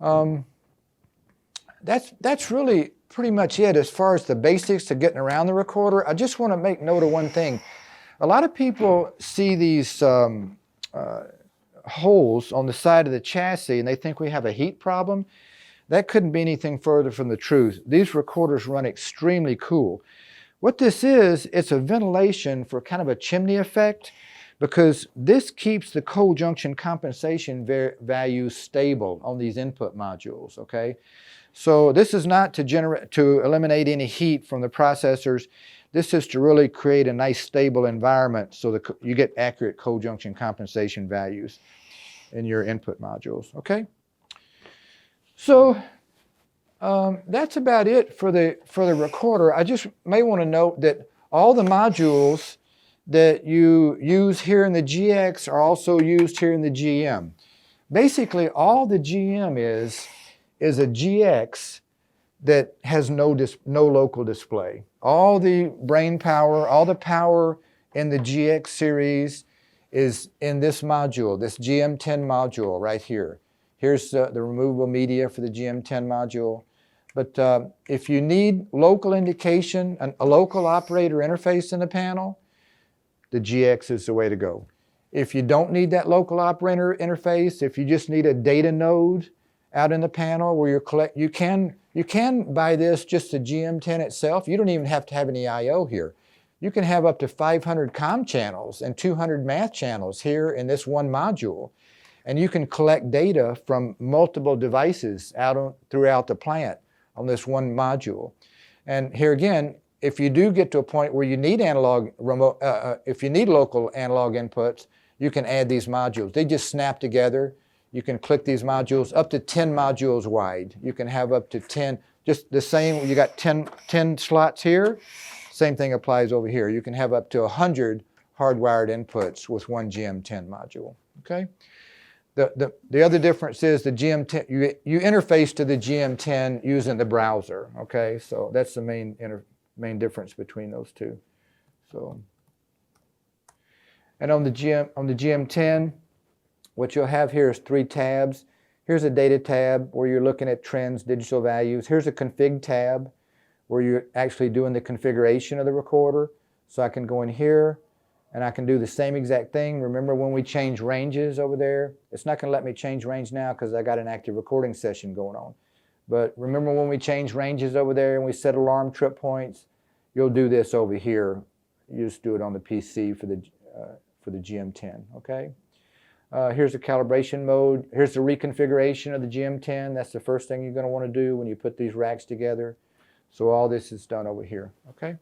Um, that's really pretty much it as far as the basics of getting around the recorder. I just want to make note of one thing. A lot of people see these holes on the side of the chassis and they think we have a heat problem. That couldn't be anything further from the truth. These recorders run extremely cool. What this is, it's a ventilation for kind of a chimney effect, because this keeps the cold junction compensation value stable on these input modules, okay? So this is not to eliminate any heat from the processors. This is to really create a nice stable environment so that you get accurate cold junction compensation values in your input modules, okay? So that's about it for the recorder. I just may want to note that all the modules that you use here in the GX are also used here in the GM. Basically, all the GM is a GX that has no local display. All the brain power, all the power in the GX series is in this module, this GM10 module right here. Here's the removable media for the GM10 module. But if you need local indication, a local operator interface in the panel, the GX is the way to go. If you don't need that local operator interface, if you just need a data node out in the panel where you can buy this just the GM10 itself. You don't even have to have any I/O here. You can have up to 500 COM channels and 200 math channels here in this one module. And you can collect data from multiple devices throughout the plant on this one module. And here again, if you do get to a point where you need if you need local analog inputs, you can add these modules. They just snap together. You can click these modules up to 10 modules wide. You can have up to 10, just the same, you got 10 slots here. Same thing applies over here. You can have up to 100 hardwired inputs with one GM10 module, okay? The other difference is the GM10, you interface to the GM10 using the browser, okay? So that's the main difference between those two. So, and on the GM10, what you'll have here is 3 tabs. Here's a data tab where you're looking at trends, digital values. Here's a config tab where you're actually doing the configuration of the recorder. So I can go in here and I can do the same exact thing. Remember when we change ranges over there? It's not going to let me change range now because I got an active recording session going on. But remember when we change ranges over there and we set alarm trip points? You'll do this over here. You just do it on the PC for the GM10, okay? Here's the calibration mode. Here's the reconfiguration of the GM10. That's the first thing you're going to want to do when you put these racks together. So all this is done over here, okay?